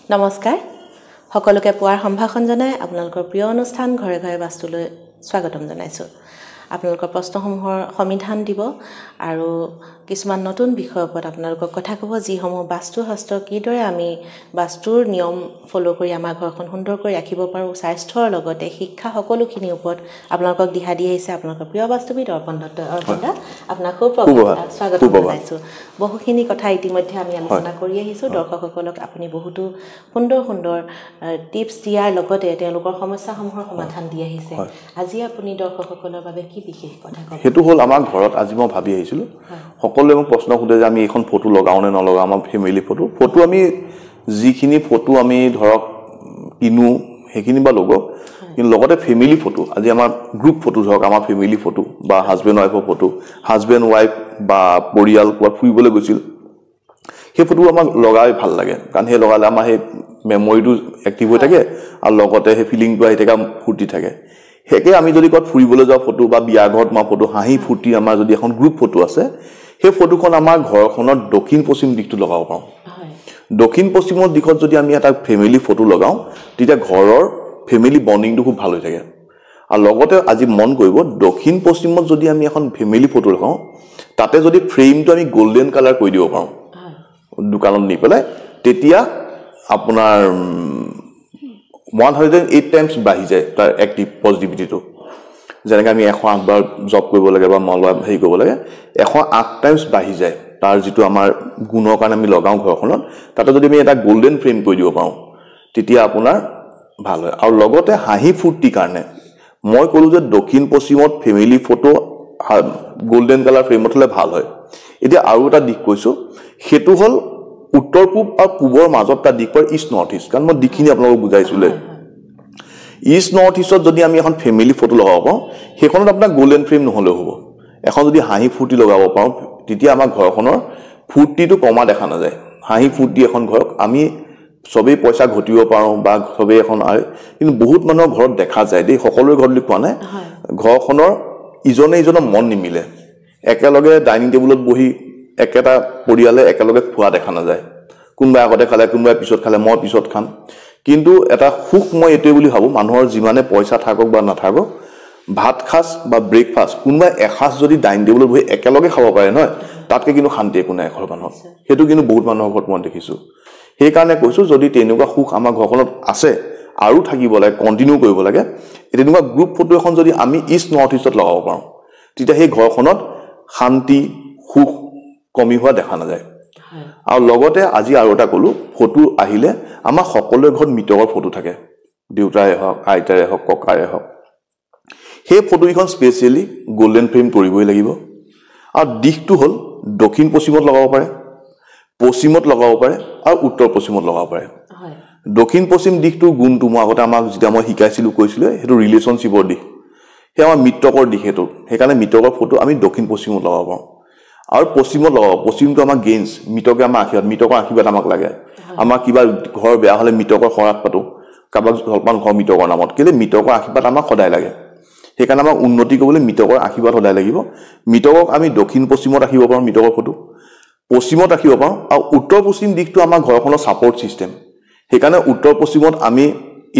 নমস্কাৰ সকলোকে পুৱাৰ সম্ভাষণ জনাই আপোনালোকৰ প্ৰিয় অনুষ্ঠান ঘৰে ঘৰে বাস্তুলৈ স্বাগতম জনাইছো আপোনালোকৰ প্ৰশ্নসমূহৰ সমাধান দিব আৰু কিছুমান নতুন বিষয়ৰ ওপৰত আপোনালোকক কথা ক'ব যিসমূহ বাস্তু শাস্ত্ৰ কিদৰে আমি বাস্তুৰ নিয়ম ফলো কৰি আমাৰ ঘৰখন সুন্দৰ কৰি ৰাখিব পাৰোঁ স্বাস্থ্যৰ লগতে শিক্ষা সকলোখিনিৰ ওপৰত আপোনালোকক দিহা দি আহিছে আপোনালোকৰ প্ৰিয় বাস্তুবিদ অৰ্পণ দত্ত অৰ্পণদা আপোনাকো স্বাগতম জনাইছো বহুখিনি কথা ইতিমধ্যে আমি আলোচনা কৰি আহিছো দৰ্শকসকলক আপুনি বহুতো সুন্দৰ সুন্দৰ টিপছ দিয়াৰ লগতে তেওঁলোকৰ সমস্যাসমূহৰ সমাধান দি আহিছে আজি আপুনি দৰ্শকসকলৰ বাবে কি বিশেষ কথা ক'ব হেতু হল আমাৰ ঘৰত আজি মই ভাবি আহিছিলো সকলোৱে মোক প্ৰশ্ন সুধে যে আমি এখন ফটো লগাও নে নলগাও আমাৰ ফ্যামিলি ফটো আমি যিখিনি ফটো আমি ধৰক কিনো হেখিনি বা লগো কিন্তু লগতে ফ্যামিলি ফটো আজি আমাৰ গ্ৰুপ ফটো ধৰক আমাৰ ফ্যামিলি ফটো বা হাজবেণ্ড ওয়াইফৰ ফটো হাজবেণ্ড ওয়াইফ বা পৰিয়াল কোৱা ফুৰিবলৈ গৈছিল সেই ফটো আমাক লগাই ভাল লাগে কাৰণ হে লগালে আমাৰ হে মেমৰিটো এক্টিভ হৈ থাকে আৰু লগতে হে ফিলিংটো আহি থাকে ফুৰ্তি থাকে হেকে আমি যদি কত ফুৰিবলৈ যাও ফটো বা বিয়া ঘৰত মা ফটো হাঁহি ফুৰ্তি আমাৰ যদি এখন গ্ৰুপ ফটো আছে সেই ফটোখন আমাৰ ঘৰখনৰ দক্ষিণ পশ্চিম দিশটো লগাব পাৰো দক্ষিণ পশ্চিমৰ দিশত যদি আমি এটা ফ্যামিলি ফটো লগাও তেতিয়া ঘৰৰ ফ্যামিলি বন্ডিংটো খুব ভাল হৈ থাকে আৰু লগতে আজি মন কৰিব দক্ষিণ পশ্চিমত যদি আমি এখন ফ্যামিলি ফটো লগাও তাতে যদি ফ্ৰেমটো আমি গোল্ডেন কালাৰ কৰি দিব পাৰো দোকানত নি পেলাই তেতিয়া আপোনাৰ 108 টাইমছ বাঢ়ি যায় তাৰ এক্টিভ পজিটিভিটিটো যেনেকৈ আমি 108 বাৰ জব কৰিব লাগে বা মলবা হেৰি কৰিব লাগে 108 টাইমছ বাঢ়ি যায় তাৰ যিটো আমাৰ গুণৰ কাৰণে আমি লগাও ঘৰখনত তাতে যদি আমি এটা গোল্ডেন ফ্ৰেম কৰি দিব পাৰো তেতিয়া আপোনাৰ ভাল হয় আৰু লগতে হাঁহি ফুৰ্তি কাৰণে মই কলো যে দক্ষিণ পশ্চিমত ফ্যামিলি ফটো গোল্ডেন কালাৰ ফ্ৰেমত হলে ভাল হয় এতিয়া আৰু এটা দিশ কৈছো হেতু হল উত্তৰ পূব আৰু পূবৰ মাজত এটা দিশ পৰ ইষ্ট নৰ্থ ইষ্ট কাৰণ মই দিখিনি আপোনালোকক বুজাইছিলে ইষ্ট নৰ্থ ইষ্টত যদি আমি এখন ফ্যামিলি ফটো লগাব পাওঁ হেখনত আপোনাৰ গোল্ডেন ফ্ৰেম নহলে হ'ব এখন যদি হাঁহি ফুৰ্তি লগাব পাওঁ তেতিয়া আমাৰ ঘৰখনৰ ফুৰ্তিটো কমা দেখা নাযায় হাঁহি ফুৰ্তি এখন ঘৰক আমি সবেই পইচা ঘটিব পাৰো বা সবেই এখন কিন্তু বহুত মানুহৰ ঘৰত দেখা যায় দেই সকলোৰে ঘৰত কোৱা নাই ঘৰখনৰ ইজনে ইজনৰ মন নিমিলে একেলগে ডাইনিং টেবুলত বহি একেটা পৰিয়ালে একেলগে খোৱা দেখা নাযায় কোনবা আগতে খালে কোনবা পিছত খালে মই পিছত খাম কিন্তু এটা সুখ মই এতে বুলি ভাবো মানুহৰ যিমানে পইচা থাকক বা নাথাকক ভাত খাস বা ব্ৰেকফাষ্ট কোনবা এখাস যদি ডাইনিং টেবুলত বহি একেলগে খাব পাৰে নহয় তাতকে কিন্তু শান্তি একো নাই ঘৰ মানুহৰ হেতু কিন্তু বহুত মানুহৰ ঘৰত মই দেখিছো সেই কাৰণে কৈছো যদি তেনেকুৱা সুখ আমাৰ ঘৰখনত আছে আৰু থাকিব লাগে কন্টিনিউ কৰিব লাগে তেনেকুৱা গ্ৰুপ ফটো এখন যদি আমি ইষ্ট নৰ্থ ইষ্টত লগাব পাৰো তেতিয়া সেই ঘৰখনত শান্তি সুখ কমি হোৱা দেখা নাযায় আৰু লগতে আজি আৰু এটা কলো ফটো আহিলে আমাৰ সকলোৰে ঘৰত মিটকৰ ফটো থাকে দেউতাৰে হওক আইতাৰে হওক ককাৰে হওক সেই ফটোখন স্পেশালি গোল্ডেন ফ্ৰেম কৰিবই লাগিব আৰু দিশটো হল দক্ষিণ পশ্চিমত লগাব পাৰে পশ্চিমত লগাব পাৰে আৰু উত্তৰ পশ্চিমত লগাব পাৰে দক্ষিণ পশ্চিম দিশটো গুণটো মই আগতে আমাক যেতিয়া মই শিকাইছিলো কৈছিলো হেতু ৰিলেশনশ্বিপৰ দিশ হে আমাৰ মিটকৰ দিশ হেতু সেইকাৰণে মিটকৰ ফটো আমি দক্ষিণ পশ্চিমত লগাব পাৰো আৰু পশ্চিমত লগাব পশ্চিমটো আমাৰ গেইনছ মিটকে আমাৰ আশীৰ্বাদ মিটকৰ আশীৰ্বাদ আমাক লাগে আমাৰ কিবা ঘৰ বেয়া হলে মিটকৰ সৰাত পাতো কাবাক জলপান ঘৰ মিটকৰ নামত কেলে মিটকৰ আশীৰ্বাদ আমাক সদায় লাগে সেইকাৰণে আমাক উন্নতি কৰিবলৈ মিটকৰ আশীৰ্বাদ সদায় লাগিব মিটকক আমি দক্ষিণ পশ্চিমত ৰাখিব পাৰো মিটকৰ ফটো পশ্চিমত ৰাখিব পাৰো আৰু উত্তৰ পশ্চিম দিশটো আমাৰ ঘৰখনৰ সাপোৰ্ট সিস্টেম সেইকাৰণে উত্তৰ পশ্চিমত আমি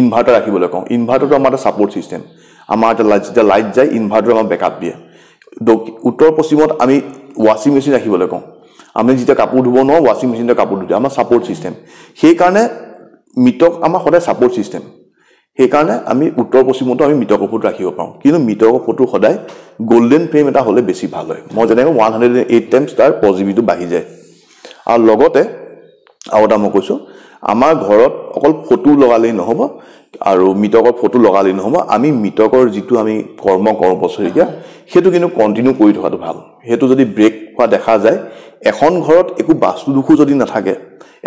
ইনভাৰ্টাৰ ৰাখিবলৈ কওঁ ইনভাৰ্টাৰটো আমাৰ এটা সাপোৰ্ট সিস্টেম আমাৰ এটা লাইট যায় ইনভাৰ্টাৰ আমাৰ বেকআপ দিয়ে উত্তৰ পশ্চিমত আমি ওয়াশিং মেচিন ৰাখিবলৈ কওঁ আমি যেতিয়া কাপোৰ ধুব নোৱাৰো ওয়াশিং মেচিনতে কাপোৰ ধুই আমাৰ সাপোৰ্ট সিস্টেম সেই কাৰণে মিটক আমাৰ সদায় সাপোৰ্ট সিস্টেম সেই কাৰণে আমি উত্তৰ পশ্চিমতো আমি মিটকৰ ফটো ৰাখিব পাৰো কিন্তু মিটকৰ ফটো সদায় গোল্ডেন ফ্ৰেম এটা হলে বেছি ভাল হয় মই যেনেকৈ 108 টাইমছ তাৰ পজিটিভিটি বাঢ়ি যায় আৰু লগতে আৰু এটা মই কৈছো আমাৰ ঘৰত অকল ফটো লগালেই নহব আৰু মিটকৰ ফটো লগালেই নহব আমি মিটকৰ যিটো আমি কৰ্ম কৰো বছৰিকা হেতু কিন্তু কন্টিনিউ কৰি থকাটো ভাল হেতু যদি ব্ৰেক হোৱা দেখা যায় এখন ঘৰত একো বাস্তু দুখো যদি নাথাকে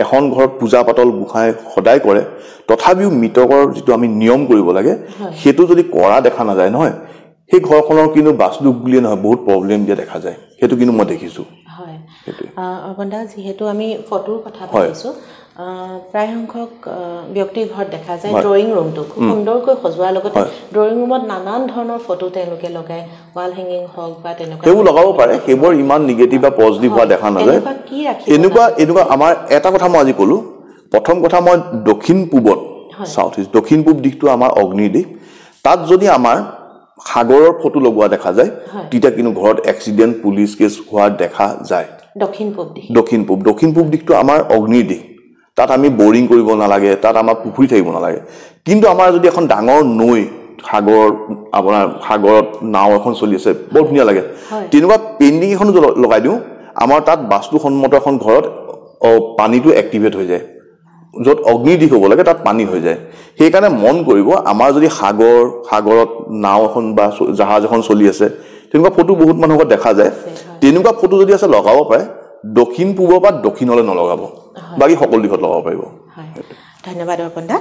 এখন ঘৰত পূজা পাতল গুখাই সদায় কৰে তথাপিও মিটকৰ যিটো আমি নিয়ম কৰিব লাগে হেতু যদি কৰা দেখা নাযায় নহয় সেই ঘৰখনৰ কিন্তু বাস্তু দুখ বুলি নহয় বহুত প্ৰবলেম দিয়া দেখা যায় হেতু কিন্তু মই দেখিছো হয় অবন্দা যেহেতু আমি ফটোৰ কথা পাতিছো প্ৰায় সংখ্যক ব্যক্তিৰ ঘৰত দেখা যায় ড্ৰয়িং ৰুমটো খুব সুন্দৰকৈ সজোৱাৰ লগতে ড্ৰয়িং ৰুমত নানান ধৰণৰ ফটো তেওঁলোকে লগায় ওয়াল হেঙ্গিং হওক বা তেনেকুৱা সেইবোৰ লগাব পাৰে সেইবোৰ ইমান নিগেটিভ বা পজিটিভ হোৱা দেখা নাযায় এনেকুৱা আমাৰ এটা কথা মই আজি কলো প্ৰথম কথা মই দক্ষিণ পূবত সাউথ ইষ্ট দক্ষিণ পূব দিশটো আমাৰ অগ্নিৰ দিশ তাত যদি আমাৰ সাগৰৰ ফটো লগোৱা দেখা যায় তেতিয়া কিন্তু ঘৰত এক্সিডেন্ট পুলিশ কেছ হোৱা দেখা যায় দক্ষিণ পূব দিশটো আমাৰ অগ্নিৰ দিশ তাত আমি বৰিং কৰিব নালাগে তাত আমাৰ পুখুৰী থাকিব নালাগে কিন্তু আমাৰ যদি এখন ডাঙৰ নৈ সাগৰত নাও এখন চলি আছে বহুত ধুনীয়া লাগে তেনেকুৱা পেইণ্টিং এখন লগাই দিওঁ আমাৰ তাত বাস্তুসন্মত এখন ঘৰত পানীটো এক্টিভেট হৈ যায় য'ত অগ্নিৰ দিশ হ'ব লাগে তাত পানী হৈ যায় সেইকাৰণে মন কৰিব আমাৰ যদি সাগৰত নাও এখন বা জাহাজ এখন চলি আছে তেনেকুৱা ফটো বহুত মানুহক দেখা যায় তেনেকুৱা ফটো যদি আছে লগাব পাৰে দক্ষিণ পূবৰ পৰা দক্ষিণলৈ নলগাব বাকি সকলো দিশত লগাব পাৰিব ধন্যবাদ অৰ্পণদা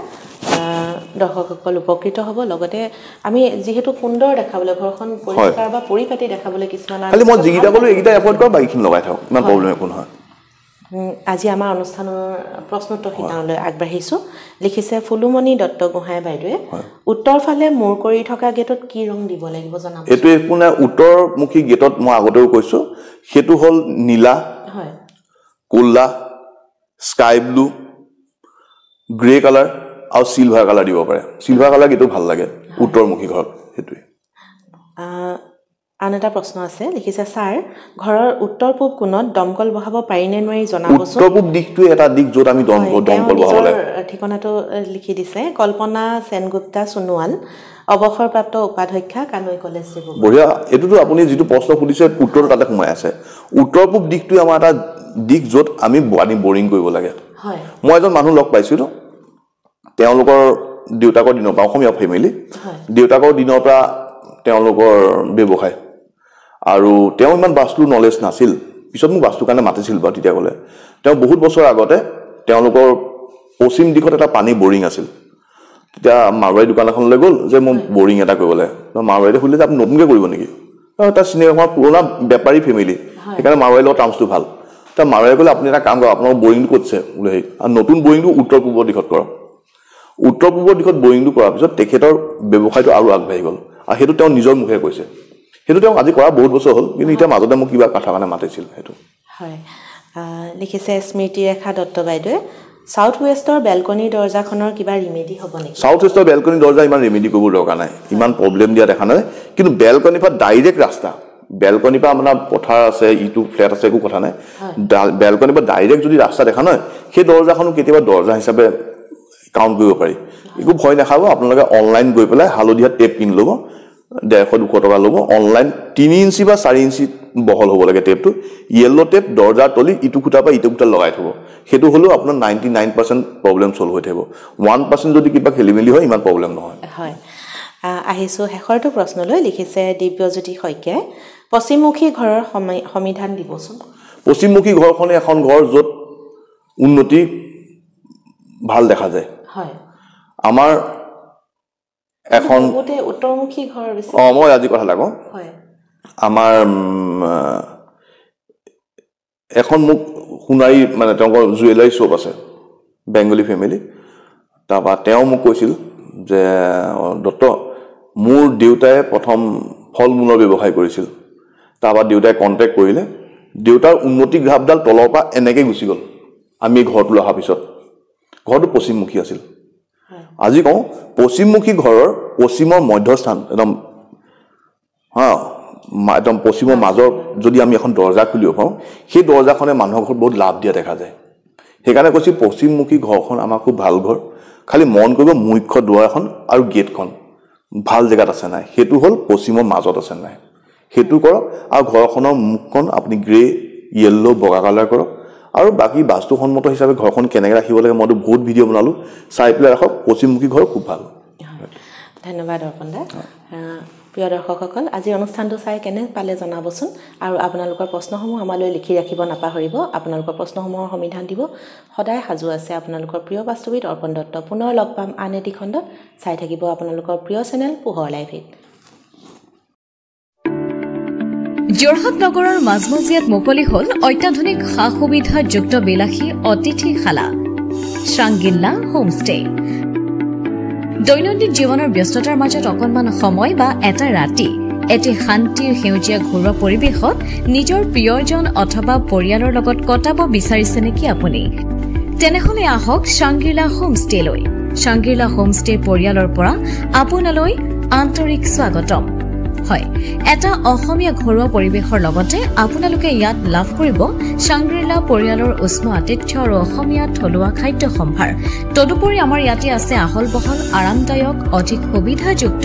দৰ্শকসকল উপকৃত হ'ব লগতে আমি যিহেতু সুন্দৰ দেখাবলৈ ঘৰখন পৰিষ্কাৰ বা পৰিপাটি দেখাবলৈ কিছুমান খালি মই যিকেইটা ক'লো এইকেইটা এফৰ্ড কৰা বাকীখিনি লগাই থাকক ইমান প্ৰব্লেম একো নহয় আজি আমাৰ অনুষ্ঠানৰ প্ৰশ্নোত্তৰ শিতানলৈ আগবাঢ়িছোঁ লিখিছে ফুলুমণি দত্ত গোহাঁই বাইদেৱে উত্তৰ ফালে মূৰ কৰি থকা গেটত কি ৰং দিব লাগিব জনাব এইটো একো নাই উত্তৰমুখী গেটত মই আগতেও কৈছোঁ সেইটো হ'ল নীলা ক'লা স্কাই ব্লু গ্ৰে কালাৰ আৰু চিলভাৰ কালাৰ দিব পাৰে চিলভাৰ কালাৰ গেটো ভাল লাগে উত্তৰমুখী ঘৰত সেইটোৱে আন এটা প্ৰশ্ন আছে লিখিছে ছাৰ ঘৰৰ উত্তৰ পূব কোণত দমকল বহাব পাৰিনে নোৱাৰি জনাবচোন উত্তৰ পূব দিশটো এটা দিশ য'ত আমি দমকল বহাব লাগে ঠিকনাটো লিখি দিছে কল্পনা সেনগুপ্তা সোণোৱাল অৱসৰপ্ৰাপ্ত উপাধ্যক্ষা কানৈ কলেজ ডিব্ৰুগড় বঢ়িয়া এইটোতো আপুনি যিটো প্ৰশ্ন সুধিছে উত্তৰ তাতে সোমাই আছে উত্তৰ পূব দিশটো আমাৰ এটা দিশ য'ত আমি বৰিং কৰিব লাগে মই এজন মানুহ লগ পাইছিলোঁ তেওঁলোকৰ দেউতাকৰ দিনৰ পৰা অসমীয়া ফেমিলি দেউতাকৰ দিনৰ পৰা তেওঁলোকৰ ব্যৱসায় আৰু তেওঁ ইমান বাস্তুৰ নলেজ নাছিল পিছত মোক বাস্তুৰ কাৰণে মাতিছিল বাৰু তেতিয়া ক'লে তেওঁ বহুত বছৰ আগতে তেওঁলোকৰ পশ্চিম দিশত এটা পানী বৰিং আছিল তেতিয়া মাৰোৱাৰী দোকান এখনলৈ গ'ল যে মই বৰিং এটা কৰিব লাগে মাৰোৱাৰীয়ে সুধিলে যে আপুনি নতুনকৈ কৰিব নেকি তাৰ চিনেমাৰ পুৰণা বেপাৰী ফেমিলি সেইকাৰণে মাৰোৱাৰীৰ লগত টাৰ্মছটো ভাল তাৰ মাৰোৱাৰীয়ে ক'লে আপুনি এটা কাম কৰক আপোনাৰ বৰিংটো ক'তছে বোলে সেই আৰু নতুন বৰিংটো উত্তৰ পূবৰ দিশত কৰক উত্তৰ পূবৰ দিশত বৰিংটো কৰাৰ পিছত তেখেতৰ ব্যৱসায়টো আৰু আগবাঢ়ি গ'ল আৰু সেইটো তেওঁ নিজৰ মুখে কৈছে সেইটো তেওঁ আজি কৰা বহুত বছৰ হ'ল কিন্তু এতিয়া মাজতে মোক কিবা কথা কাৰণে মাতিছিল সেইটো হয় লিখিছে স্মৃতি ৰেখা দত্ত বাইদেৱে সাউথ ৱেষ্টৰ বেলকনি দৰ্জাখনৰ কিবা ৰিমেডি হ'ব নেকি সাউথ ৱেষ্টৰ বেলকনি দৰ্জা ইমান ৰিমেডি কৰিব দৰকাৰ নাই ইমান প্ৰব্লেম দিয়া দেখা নাই কিন্তু বেলকনিৰ পৰা ডাইৰেক্ট ৰাস্তা বেলকনিৰ পৰা আপোনাৰ পথাৰ আছে ইটো ফ্লেট আছে একো কথা নাই বেলকনিৰ পৰা ডাইৰেক্ট যদি ৰাস্তা দেখা নহয় সেই দৰ্জাখনো কেতিয়াবা দৰ্জা হিচাপে কাউণ্ট কৰিব পাৰি একো ভয় নাখাব আপোনালোকে অনলাইন গৈ পেলাই হালধীয়া টেপ কিনি ল'ব 150-200 টকা ল'ব অনলাইন 3 ইঞ্চি বা 4 ইঞ্চি বহল হ'ব লাগে টেপটো য়েল্লো টেপ দৰ্জাৰ তলি ইটো খুটা বা ইটো খুটা লগাই থ'ব সেইটো হ'লেও আপোনাৰ 99% প্ৰব্লেম সলভ হৈ থাকিব 1% যদি কিবা খেলিমেলি হয় ইমান প্ৰব্লেম নহয় হয় আহিছোঁ শেষৰটো প্ৰশ্নলৈ লিখিছে দিব্যজ্যোতি শইকীয়াই পশ্চিমমুখী ঘৰৰ সমিধান দিবচোন পশ্চিমমুখী ঘৰখনে এখন ঘৰ য'ত উন্নতি ভাল দেখা যায় হয় আমাৰ এখন উত্তৰমুখী ঘৰ বেছি মই আজি কথা লাগো হয় আমাৰ এখন মোক সোণাৰী মানে তেওঁলোকৰ জুৱেলাৰী শ্বপ আছে বেংগলী ফেমিলি তাৰপৰা তেওঁ মোক কৈছিল যে দত্ত মোৰ দেউতাই প্ৰথম ফল মূলৰ ব্যৱসায় কৰিছিল তাৰপৰা দেউতাই কণ্টেক্ট কৰিলে দেউতাৰ উন্নতি গ্ৰাফডাল তলৰ পৰা এনেকৈ গুচি গ'ল আমি ঘৰটো অহাৰ পিছত ঘৰটো পশ্চিমমুখী আছিল আজি কওঁ পশ্চিমমুখী ঘৰৰ পশ্চিমৰ মধ্যস্থান একদম পশ্চিমৰ মাজৰ যদি আমি এখন দৰ্জা খুলিব পাৰোঁ সেই দৰ্জাখনে মানুহৰ ঘৰত বহুত লাভ দিয়া দেখা যায় সেইকাৰণে কৈছোঁ পশ্চিমমুখী ঘৰখন আমাৰ খুব ভাল ঘৰ খালি মন কৰিব মুখ্য দুৱাৰখন আৰু গেটখন ভাল জেগাত আছে নাই সেইটো হ'ল পশ্চিমৰ মাজত আছে নাই সেইটো কৰক আৰু ঘৰখনৰ মুখখন আপুনি গ্ৰে য়েল্লো বগা কালাৰ কৰক আৰু বাকী বাস্তুসন্মত হিচাপে ঘৰখন কেনেকৈ ৰাখিব লাগে মইতো বহুত ভিডিঅ' বনালোঁ চাই পেলাই ৰাখক পশ্চিমমুখী ঘৰ খুব ভাল ধন্যবাদ অৰ্পণদা প্ৰিয় দৰ্শকসকল আজি অনুষ্ঠানটো চাই কেনে পালে জনাবচোন আৰু আপোনালোকৰ প্ৰশ্নসমূহ আমালৈ লিখি ৰাখিব নাপাহৰিব আপোনালোকৰ প্ৰশ্নসমূহৰ সমাধান দিব সদায় সাজু আছে আপোনালোকৰ প্ৰিয় বাস্তুবিদ অৰ্পণ দত্ত পুনৰ লগ পাম আন এটি খণ্ডত চাই থাকিব আপোনালোকৰ প্ৰিয় চেনেল পোহৰ লাইভত যোৰহাট নগৰৰ মাজমজিয়াত মুকলি হ'ল অত্যাধুনিক সা সুবিধাযুক্ত বিলাসী অতিথিশালা শ্ৰাংগিল্লা হোমষ্টে দৈনন্দিন জীৱনৰ ব্যস্ততাৰ মাজত অকণমান সময় বা এটা ৰাতি এটি শান্তিৰ সেউজীয়া ঘৰুৱা পৰিৱেশত নিজৰ প্ৰিয়জন অথবা পৰিয়ালৰ লগত কটাব বিচাৰিছে নেকি আপুনি তেনেহলে আহক শাংগ্ৰিলা হোমষ্টেলৈ। শাংগ্ৰিলা হোমষ্টে পৰিয়ালৰ পৰা আপোনালৈ আন্তৰিক স্বাগতম। হয়, এটা অসমীয়া ঘৰুৱা পৰিৱেশৰ লগতে আপোনালোকে ইয়াত লাভ কৰিব শাংগ্ৰিলা পৰিয়ালৰ উষ্ম আতিথ্য আৰু অসমীয়া থলুৱা খাদ্য সম্ভাৰ। তদুপৰি আমাৰ ইয়াতে আছে আহল বহল আৰামদায়ক অধিক সুবিধাযুক্ত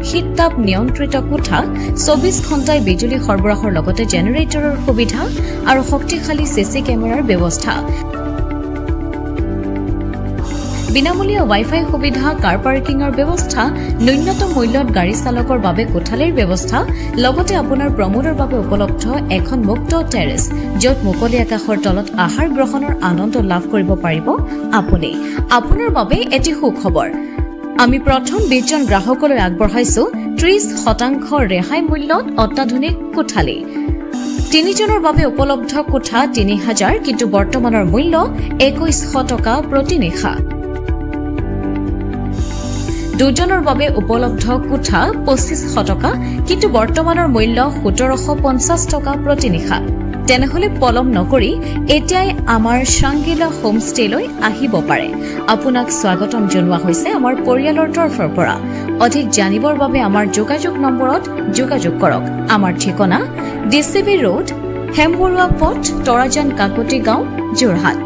শীততাপ নিয়ন্ত্ৰিত কোঠা, 24 ঘণ্টাই বিজুলী সৰবৰাহৰ লগতে জেনেৰেটৰৰ সুবিধা আৰু শক্তিশালী চিচি কেমেৰাৰ ব্যৱস্থা। বিনামূলীয়া ৱাইফাই সুবিধা, কাৰ পাৰ্কিঙৰ ব্যৱস্থা, ন্যূনতম মূল্যত গাড়ী চালকৰ বাবে কোঠালিৰ ব্যৱস্থা, লগতে আপোনাৰ প্ৰমোদৰ বাবে উপলব্ধ এখন মুক্ত টেৰেছ, য'ত মুকলি আকাশৰ তলত আহাৰ গ্ৰহণৰ আনন্দ লাভ কৰিব পাৰিব আপুনি। আপোনাৰ বাবে এটি সুখবৰ, আমি প্ৰথম 20 জন গ্ৰাহকলৈ আগবঢ়াইছো 30% ৰেহাই মূল্যত অত্যাধুনিক কোঠালি। 3 জনৰ বাবে উপলব্ধ কোঠা 3000, কিন্তু বৰ্তমানৰ মূল্য 2100 টকা প্ৰতি নিশা। 2 জনৰ বাবে উপলব্ধ কোঠা 2500 টকা, কিন্তু বৰ্তমানৰ মূল্য 1750 টকা প্ৰতি নিশা। তেনেহলে পলম নকৰি এতিয়াই আমাৰ শাংগ্ৰিলা হোমষ্টেলৈ আহিব পাৰে। আপোনাক স্বাগতম জনোৱা হৈছে আমাৰ পৰিয়ালৰ তৰফৰ পৰা। অধিক জানিবৰ বাবে আমাৰ যোগাযোগ নম্বৰত যোগাযোগ কৰক। আমাৰ ঠিকনা DCB ৰোড, হেমবৰুৱা পথ, তৰাজান কাকতি গাঁও, যোৰহাট।